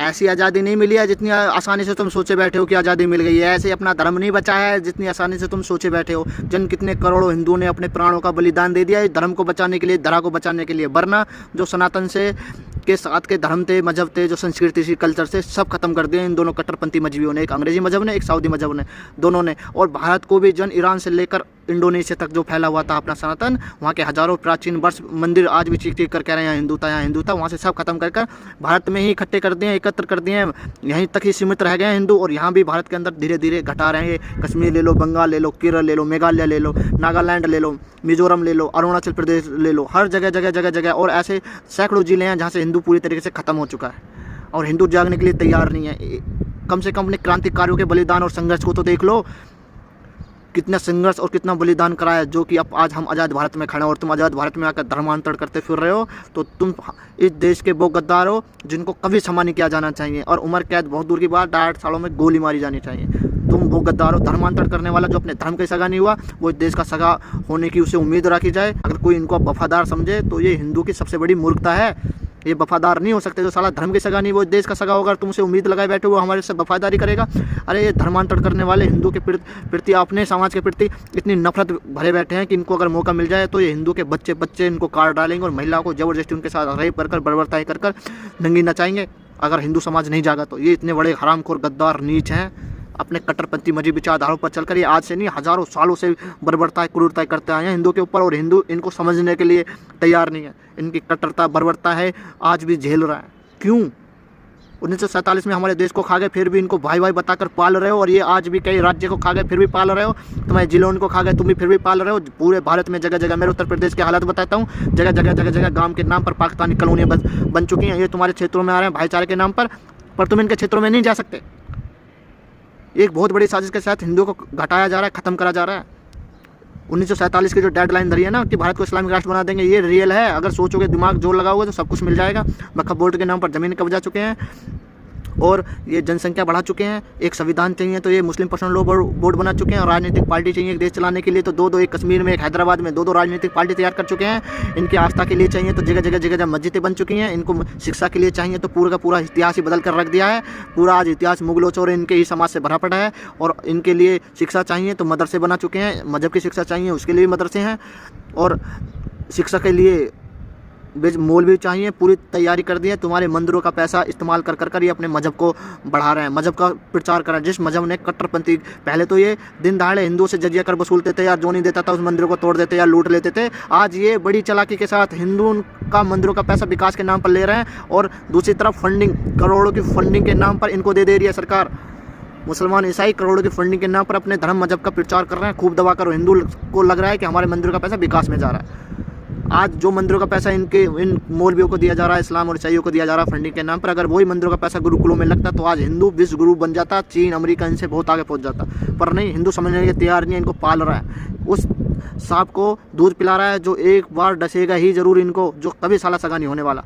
ऐसी आज़ादी नहीं मिली है जितनी आसानी से तुम सोचे बैठे हो कि आज़ादी मिल गई है। ऐसे अपना धर्म नहीं बचा है जितनी आसानी से तुम सोचे बैठे हो। कितने करोड़ों हिंदुओं ने अपने प्राणों का बलिदान दे दिया है धर्म को बचाने के लिए, धरा को बचाने के लिए। वरना जो सनातन से के साथ के धर्म थे, मजहब थे, जो संस्कृति थी, कल्चर से सब खत्म कर दिया इन दोनों कट्टरपंथी मजहबियों ने, एक अंग्रेजी मजहब ने, एक सऊदी मजहब ने, दोनों ने। और भारत को भी ईरान से लेकर इंडोनेशिया तक जो फैला हुआ था अपना सनातन, वहाँ के हजारों प्राचीन वर्ष मंदिर आज भी चीख चीख कर कह रहे हैं यहाँ हिंदू था, वहाँ से सब खत्म कर भारत में ही इकट्ठे कर दिए, एकत्र कर दिए, यहीं तक ही सीमित रह गए हैं हिंदू। और यहाँ भी भारत के अंदर धीरे धीरे घटा रहे हैं। कश्मीर ले लो, बंगाल ले लो, केरल ले लो, मेघालय ले लो, नागालैंड ले लो, मिजोरम ले लो, अरुणाचल प्रदेश ले लो, हर जगह जगह जगह जगह और ऐसे सैकड़ों जिले हैं जहाँ से हिंदू पूरी तरीके से खत्म हो चुका है। और हिंदू जागने के लिए तैयार नहीं है। कम से कम अपने क्रांतिकारियों के बलिदान और संघर्ष को तो देख लो, कितना संघर्ष और कितना बलिदान कराया, जो कि अब आज हम आज़ाद भारत में खड़े हैं। और तुम आज़ाद भारत में आकर धर्मांतरण करते फिर रहे हो, तो तुम इस देश के वो गद्दार हो जिनको कभी क्षमा नहीं किया जाना चाहिए। और उम्र कैद बहुत दूर की बात, 8 सालों में गोली मारी जानी चाहिए। तुम वो गद्दार हो, धर्मांतरण करने वाला जो अपने धर्म का सगा नहीं हुआ, वो इस देश का सगा होने की उसे उम्मीद रखी जाए। अगर कोई इनको वफादार समझे तो ये हिंदू की सबसे बड़ी मूर्खता है। ये वफादार नहीं हो सकते। जो साला धर्म की सगा नहीं वो देश का सगा होगा, तुम उसे उम्मीद लगाए बैठे वो हमारे से वफादारी करेगा। अरे ये धर्मांतरण करने वाले हिंदू के प्रति, अपने समाज के प्रति इतनी नफरत भरे बैठे हैं कि इनको अगर मौका मिल जाए तो ये हिंदू के बच्चे इनको काट डालेंगे और महिलाओं को ज़बरदस्ती उनके साथ रेप कर बर्बरताई कर नंगी नचाएंगे अगर हिंदू समाज नहीं जागा तो। ये इतने बड़े हरामखोर गद्दार नीच हैं, अपने कट्टरपंथी मजहबी विचारधाराओं पर चलकर ये आज से नहीं हज़ारों सालों से बर्बरता क्रूरता करते आए हैं हिंदू के ऊपर। और हिंदू इनको समझने के लिए तैयार नहीं है। इनकी कट्टरता बर्बरता है आज भी झेल रहा है। क्यों? 1947 में हमारे देश को खा गए, फिर भी इनको भाई भाई बताकर पाल रहे हो। और ये आज भी कई राज्य को खा गए फिर भी पाल रहे हो। तुम्हारे जिलों को खा गए, तुम भी फिर भी पाल रहे हो। पूरे भारत में जगह जगह, मेरे उत्तर प्रदेश के हालात बताता हूँ, जगह जगह गांव के नाम पर पाकिस्तानी कॉलोनियाँ बन चुकी हैं। ये तुम्हारे क्षेत्रों में आ रहे हैं भाईचारे के नाम पर तुम इनके क्षेत्रों में नहीं जा सकते। एक बहुत बड़ी साजिश के साथ हिंदुओं को घटाया जा रहा है, ख़त्म करा जा रहा है। 1947 की जो डेडलाइन धरी है ना कि भारत को इस्लामिक राष्ट्र बना देंगे, ये रियल है। अगर सोचोगे, दिमाग जोर लगाओगे तो सब कुछ मिल जाएगा। वक्फ बोर्ड के नाम पर ज़मीन कब्जा चुके हैं और ये जनसंख्या बढ़ा चुके हैं। एक संविधान चाहिए तो ये मुस्लिम पर्सनल लॉ बोर्ड बना चुके हैं। और राजनीतिक पार्टी चाहिए एक देश चलाने के लिए तो दो एक कश्मीर में, एक हैदराबाद में, दो राजनीतिक पार्टी तैयार कर चुके हैं। इनकी आस्था के लिए चाहिए तो जगह जगह मस्जिदें बन चुकी हैं। इनको शिक्षा के लिए चाहिए तो पूरा का पूरा इतिहास ही बदल कर रख दिया है। पूरा आज इतिहास मुगलों और इनके ही समाज से भरा पड़ा है। और इनके लिए शिक्षा चाहिए तो मदरसे बना चुके हैं। मजहब की शिक्षा चाहिए उसके लिए भी मदरसे हैं। और शिक्षा के लिए मौलवी चाहिए, पूरी तैयारी कर दी है। तुम्हारे मंदिरों का पैसा इस्तेमाल कर ये अपने मजहब को बढ़ा रहे हैं, मजहब का प्रचार कर रहे हैं। जिस मजहब ने कट्टरपंथी, पहले तो ये दिन दहाड़े हिंदुओं से जजिया कर वसूलते थे, या जो नहीं देता था उस मंदिरों को तोड़ देते या लूट लेते थे। आज ये बड़ी चालाकी के साथ हिंदू का मंदिरों का पैसा विकास के नाम पर ले रहे हैं। और दूसरी तरफ फंडिंग, करोड़ों की फंडिंग के नाम पर इनको दे रही है सरकार। मुसलमान ईसाई करोड़ों की फंडिंग के नाम पर अपने धर्म मजहब का प्रचार कर रहे हैं खूब दबा कर। हिंदू को लग रहा है कि हमारे मंदिरों का पैसा विकास में जा रहा है। आज जो मंदिरों का पैसा इन मौलवियों को दिया जा रहा है, इस्लाम और ईसाइयों को दिया जा रहा है फंडिंग के नाम पर, अगर वही मंदिरों का पैसा गुरुकुलों में लगता तो आज हिंदू विश्व गुरु बन जाता। चीन, अमेरिका इनसे बहुत आगे पहुंच जाता। पर नहीं, हिंदू समझने के तैयार नहीं है। इनको पाल रहा है, उस सांप को दूध पिला रहा है जो एक बार डसेगा ही जरूर इनको, जो कभी साला सगा नहीं होने वाला।